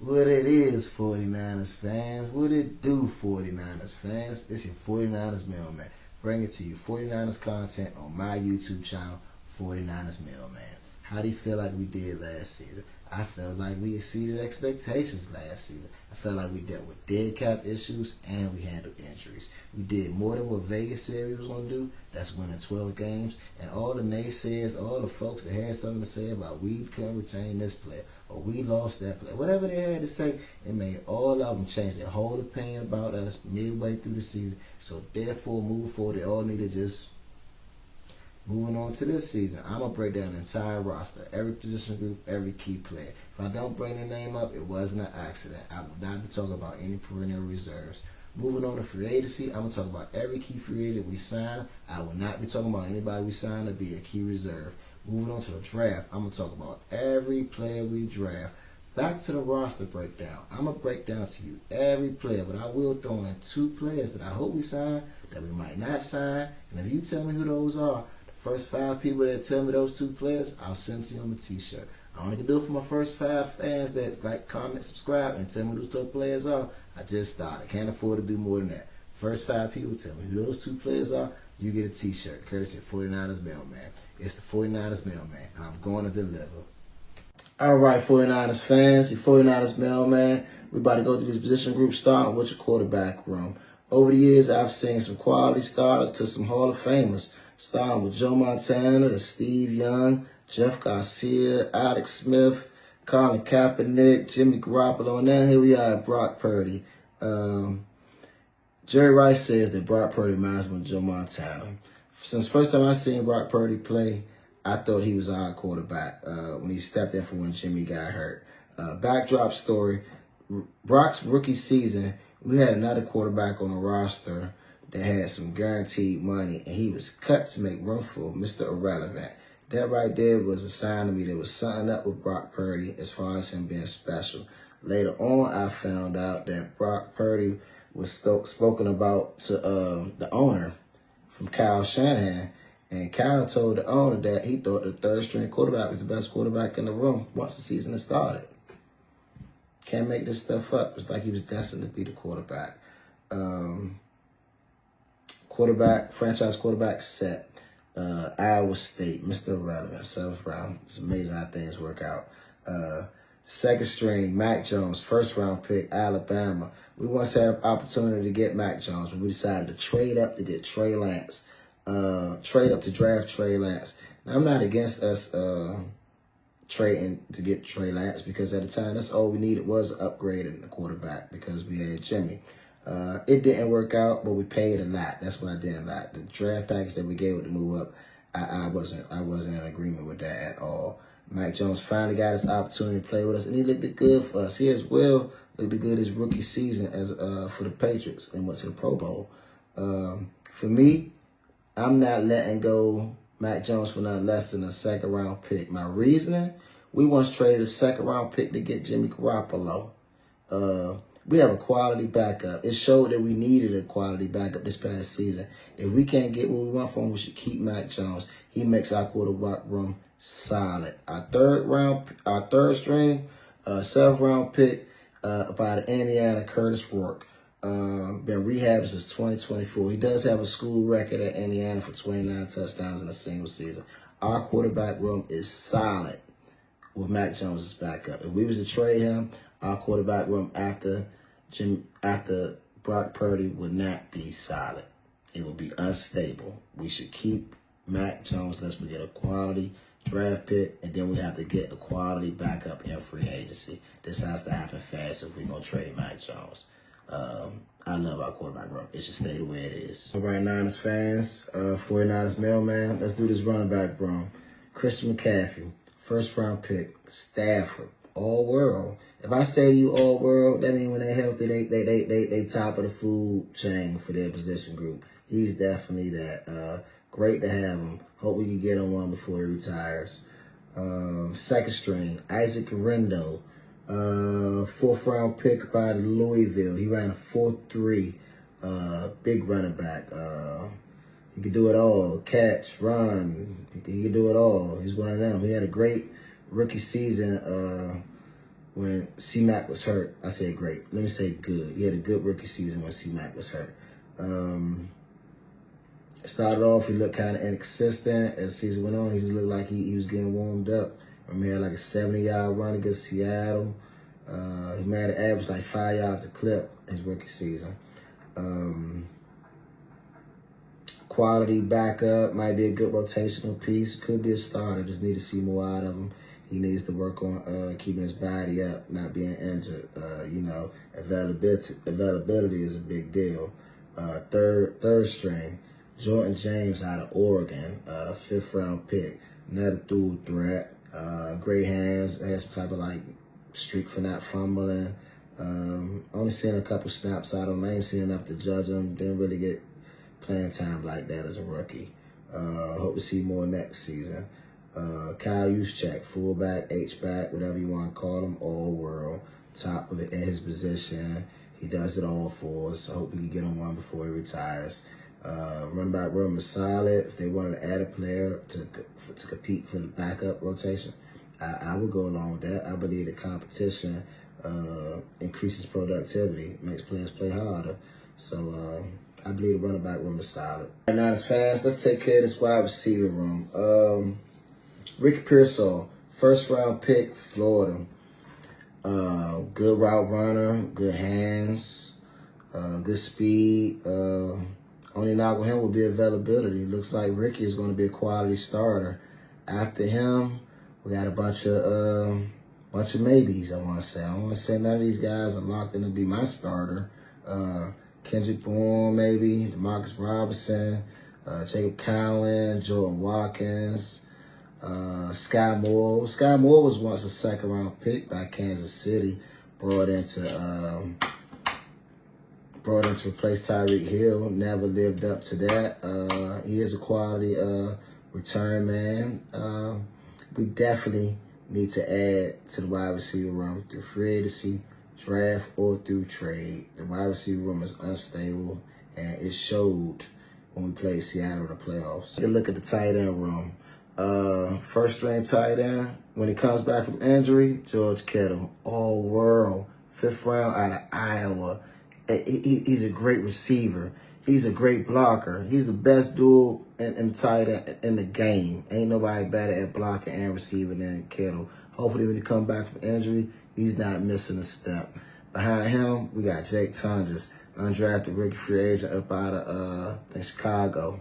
What it is, 49ers fans? What it do, 49ers fans? It's your 49ers Mailman. Bring it to you, 49ers content on my YouTube channel, 49ers Mailman. How do you feel like we did last season? I felt like we exceeded expectations last season. I felt like we dealt with dead cap issues and we handled injuries. We did more than what Vegas said we was going to do. That's winning 12 games. And all the naysayers, all the folks that had something to say about we couldn't retain this player or we lost that player, whatever they had to say, it made all of them change their whole opinion about us midway through the season. So therefore, moving forward, they all need to just moving on to this season. I'm going to break down the entire roster, every position group, every key player. If I don't bring the name up, it wasn't an accident. I will not be talking about any perennial reserves. Moving on to free agency, I'm going to talk about every key free agent we signed. I will not be talking about anybody we signed to be a key reserve. Moving on to the draft, I'm going to talk about every player we draft. Back to the roster breakdown. I'm going to break down to you every player, but I will throw in 2 players that I hope we sign, that we might not sign. And if you tell me who those are, first 5 people that tell me those 2 players, I'll send to you on a t-shirt. I only can do it for my first 5 fans that like, comment, subscribe, and tell me who those 2 players are. I just started. Can't afford to do more than that. First 5 people tell me who those 2 players are, you get a t-shirt, courtesy of 49ers Mailman. It's the 49ers Mailman, and I'm going to deliver. All right, 49ers fans, the 49ers Mailman. We're about to go through this position group starting with your quarterback room. Over the years, I've seen some quality starters to some Hall of Famers. Starting with Joe Montana, to Steve Young, Jeff Garcia, Alex Smith, Colin Kaepernick, Jimmy Garoppolo, and then here we are at Brock Purdy. Jerry Rice says that Brock Purdy reminds me of Joe Montana. Since first time I seen Brock Purdy play, I thought he was our quarterback when he stepped in for when Jimmy got hurt. Backdrop story, Brock's rookie season, we had another quarterback on the roster that had some guaranteed money, and he was cut to make room for Mr. Irrelevant. That right there was a sign to me there was something up with Brock Purdy as far as him being special. Later on, I found out that Brock Purdy was spoken about to the owner from Kyle Shanahan, and Kyle told the owner that he thought the third-string quarterback was the best quarterback in the room once the season had started. Can't make this stuff up. It's like he was destined to be the quarterback. Franchise quarterback set. Iowa State, Mr. Irrelevant, 7th round. It's amazing how things work out. Second string, Mac Jones, 1st round pick, Alabama. We once had an opportunity to get Mac Jones, but we decided to trade up to get Trey Lance. Trade up to draft Trey Lance. Now, I'm not against us trading to get Trey Lance because at the time, that's all we needed was an upgrade in the quarterback because we had Jimmy. It didn't work out, but we paid a lot. That's what I didn't like. The draft package that we gave with the move up, I wasn't in agreement with that at all. Mike Jones finally got his opportunity to play with us, and he looked good for us. He as well looked good his rookie season as for the Patriots and went to the Pro Bowl. For me, I'm not letting go Mac Jones for nothing less than a 2nd round pick. My reasoning, we once traded a 2nd round pick to get Jimmy Garoppolo. We have a quality backup. It showed that we needed a quality backup this past season. If we can't get what we want from him, we should keep Mac Jones. He makes our quarterback room solid. Our 3rd string, 7th round pick by the Indiana, Curtis Rourke. Been rehabbing since 2024. He does have a school record at Indiana for 29 touchdowns in a single season. Our quarterback room is solid with Mac Jones as backup. If we was to trade him, our quarterback room after Brock Purdy would not be solid. It would be unstable. We should keep Mac Jones unless we get a quality draft pick, and then we have to get a quality backup in free agency. This has to happen fast if we're going to trade Mac Jones. I love our quarterback room. It should stay the way it is. All right, Niners fans, 49ers Mailman, let's do this running back room. Christian McCaffrey, 1st round pick. Stafford, all world. If I say to you all world, that means when they're healthy, they top of the food chain for their position group. He's definitely that. Great to have him. Hope we can get him one before he retires. 2nd string, Isaac Rendo, 4th round pick by Louisville. He ran a 4.3, big running back. He could do it all. Catch, run. He could do it all. He's one of them. He had a great rookie season when C-Mac was hurt. I said great. Let me say good. He had a good rookie season when C-Mac was hurt. Started off, he looked kind of inconsistent. As the season went on, he just looked like he was getting warmed up. He had like a 70-yard run against Seattle. He made an average like 5 yards a clip his rookie season. Quality backup, might be a good rotational piece. Could be a starter. Just need to see more out of him. He needs to work on keeping his body up, not being injured. You know, availability is a big deal. Third string, Jordan James out of Oregon, 5th round pick. Another dual threat. Great hands. Has some type of like streak for not fumbling. Only seen a couple snaps out of him. I ain't seen enough to judge him. Didn't really get playing time like that as a rookie. Hope to see more next season. Kyle Juszczyk, fullback, H-back, whatever you want to call him, all world, top of it in his position. He does it all for us. I hope we can get him one before he retires. Run back room is solid. If they wanted to add a player to compete for the backup rotation, I would go along with that. I believe the competition increases productivity, makes players play harder. So I believe the running back room is solid. And now as fast, let's take care of this wide receiver room. Ricky Pearsall, 1st round pick, Florida. Good route runner, good hands, good speed. Only knock with him will be availability. Looks like Ricky is going to be a quality starter. After him, we got a bunch of maybes, I want to say. I don't want to say none of these guys are locked in to be my starter. Kendrick Bourne, maybe, DeMarcus Robinson, Jacob Cowan, Jordan Watkins, Sky Moore. Sky Moore was once a 2nd round pick by Kansas City, brought in to replace Tyreek Hill. Never lived up to that. He is a quality return man. We definitely need to add to the wide receiver room through free agency, draft, or through trade. The wide receiver room is unstable, and it showed when we played Seattle in the playoffs. Take a look at the tight end room. 1st string tight end, when he comes back from injury, George Kittle, all world, 5th round out of Iowa. He's a great receiver. He's a great blocker. He's the best dual in tight end in the game. Ain't nobody better at blocking and receiving than Kittle. Hopefully when he comes back from injury, he's not missing a step. Behind him, we got Jake Tundras, undrafted rookie free agent up out of Chicago.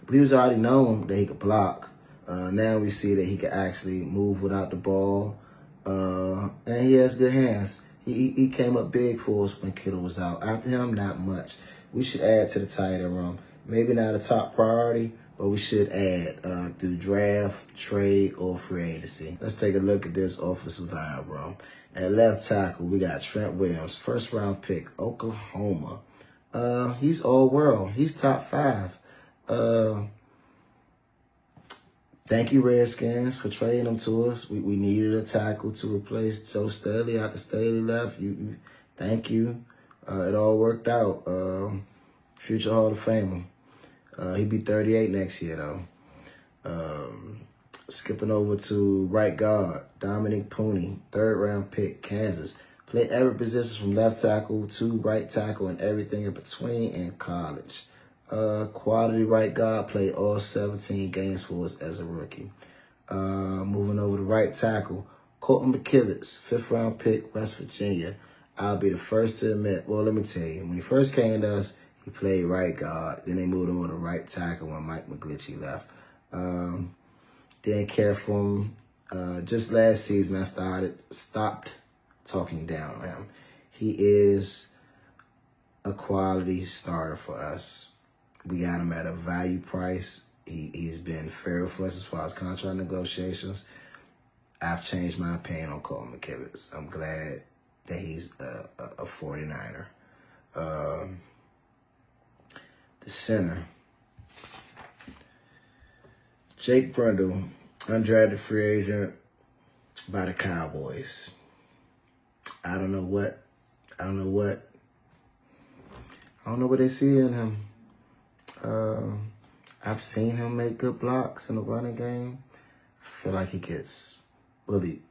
We was already known that he could block. Now we see that he can actually move without the ball. And he has good hands. He came up big for us when Kittle was out. After him, not much. We should add to the tight end room. Maybe not a top priority, but we should add through draft, trade, or free agency. Let's take a look at this offensive line room. At left tackle, we got Trent Williams, 1st round pick, Oklahoma. He's all world. He's top 5. Thank you, Redskins, for trading him to us. We needed a tackle to replace Joe Staley after Staley left. Thank you. It all worked out. Future Hall of Famer. He'll be 38 next year, though. Skipping over to right guard, Dominic Pooney, 3rd round pick, Kansas. Played every position from left tackle to right tackle and everything in between in college. Quality right guard, played all 17 games for us as a rookie. Moving over to right tackle, Colton McKivitz, 5th round pick, West Virginia. I'll be the first to admit, well, let me tell you, when he first came to us, he played right guard. Then they moved him to right tackle when Mike McGlinchey left. Didn't care for him. Just last season, I stopped talking down on him. He is a quality starter for us. We got him at a value price. He's been fair for us as far as contract negotiations. I've changed my opinion on Colton McKivitz. I'm glad that he's a 49er. The center, Jake Brundle, undrafted free agent by the Cowboys. I don't know what they see in him. I've seen him make good blocks in the running game. I feel like he gets bullied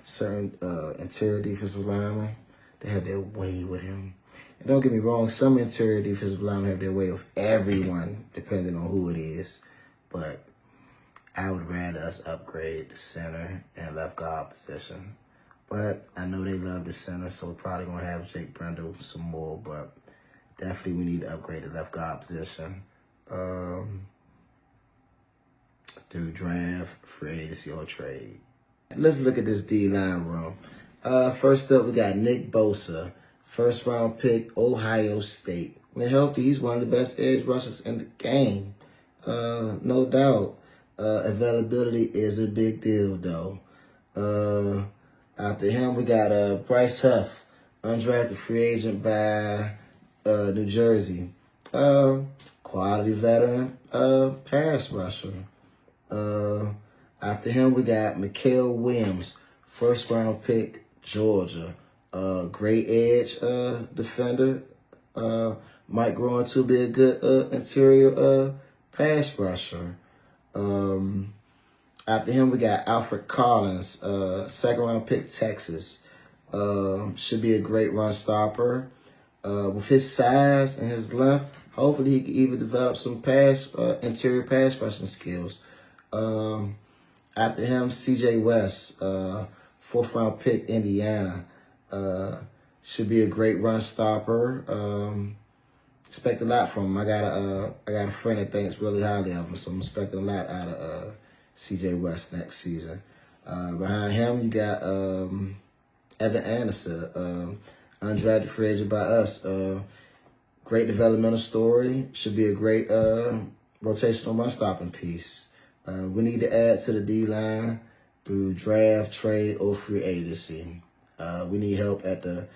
certain interior defensive linemen, they have their way with him. And don't get me wrong, some interior defensive linemen have their way with everyone, depending on who it is. But I would rather us upgrade the center and left guard position. But I know they love the center, so we're probably going to have Jake Brendel some more. But definitely we need to upgrade the left guard position. Through draft, free agency, or trade. Let's look at this D-line room. First up, we got Nick Bosa, first-round pick, Ohio State. When healthy, he's one of the best edge rushers in the game. No doubt. Availability is a big deal, though. After him, we got Bryce Huff, undrafted free agent by New Jersey. Quality veteran, pass rusher. After him, we got Mikael Williams, first-round pick, Georgia. Great edge defender. Might grow into be a good interior pass rusher. After him, we got Alfred Collins, second-round pick, Texas. Should be a great run stopper. With his size and his length, hopefully he can even develop some interior pass rushing skills. After him, C.J. West, fourth-round pick, Indiana. Should be a great run stopper. Expect a lot from him. I got a friend that thinks really highly of him, so I'm expecting a lot out of C.J. West next season. Behind him, you got Evan Anderson, undrafted free agent by us. Great developmental story. Should be a great rotational run stopping piece. We need to add to the D-line through draft, trade, or free agency. We need help at the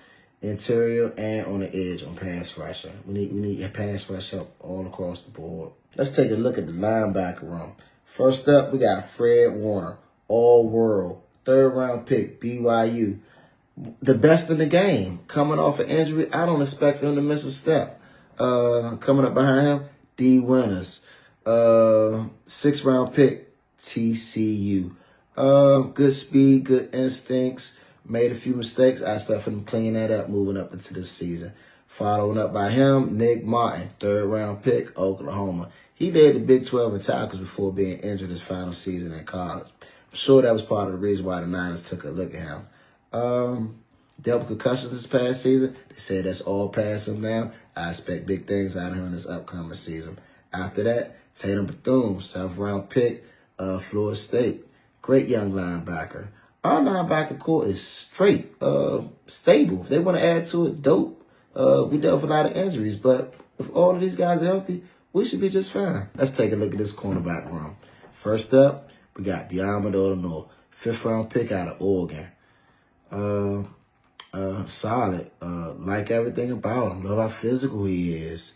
interior and on the edge on pass rushing. We need pass rush help all across the board. Let's take a look at the linebacker room. First up, we got Fred Warner, all-world, third-round pick, BYU. The best in the game. Coming off an injury, I don't expect him to miss a step. Coming up behind him, D. Winters. Sixth-round pick, TCU. Good speed, good instincts. Made a few mistakes. I expect for them to clean that up moving up into this season. Following up by him, Nick Martin, third-round pick, Oklahoma. He led the Big 12 in tackles before being injured his final season in college. I'm sure that was part of the reason why the Niners took a look at him. Dealt with concussions this past season. They said that's all past him now. I expect big things out of him this upcoming season. After that, Tatum Bethune, seventh-round pick, Florida State. Great young linebacker. Our linebacker core is straight, stable. If they want to add to it, dope. We dealt with a lot of injuries, but if all of these guys are healthy, we should be just fine. Let's take a look at this cornerback room. First up, we got Diamond North, fifth-round pick out of Oregon. Solid. Like everything about him. Love how physical he is.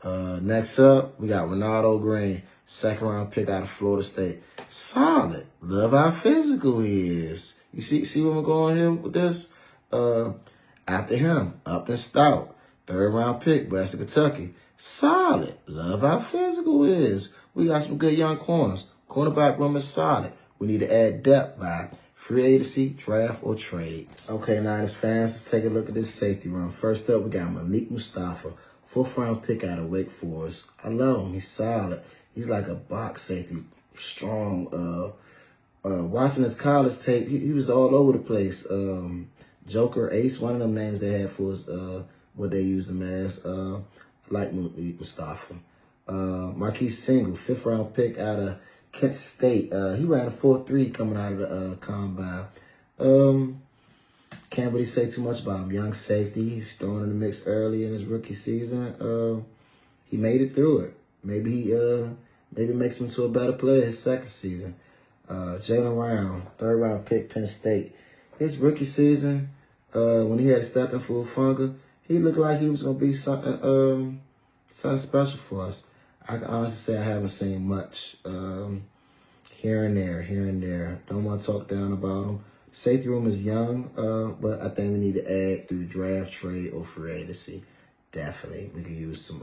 Next up, we got Ronaldo Green, second-round pick out of Florida State. Solid. Love how physical he is. You see where I'm going here with this? After him, Upton Stout, third-round pick, Western Kentucky. Solid. Love how physical he is. We got some good young corners. Cornerback room is solid. We need to add depth by free agency, draft, or trade. Okay, Niners fans, let's take a look at this safety room. First up, we got Malik Mustafa, fourth-round pick out of Wake Forest. I love him. He's solid. He's like a box safety, strong. Watching his college tape, he was all over the place. Joker, Ace, one of them names they had for his, what they used him as. I like Malik Mustafa. Marquise Single, fifth-round pick out of Kent State. He ran a 4.3 coming out of the combine. Can't really say too much about him. Young safety. He's thrown in the mix early in his rookie season. He made it through it. Maybe makes him to a better player his second season. Jalen Round, third-round pick, Penn State. His rookie season, when he had to step in for Ufunga, he looked like he was going to be something special for us. I can honestly say I haven't seen much. Here and there. Don't want to talk down about him. Safety room is young, but I think we need to add through draft, trade, or free agency. Definitely. We can use some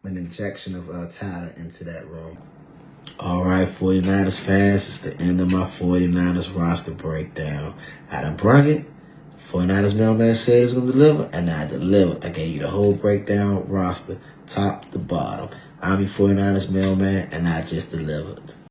an injection of talent into that room. All right, 49ers fans, it's the end of my 49ers roster breakdown. I done brung it. 49ers mailman said he was going to deliver, and I delivered. I gave you the whole breakdown roster, top to bottom. I'm your 49ers mailman, and I just delivered.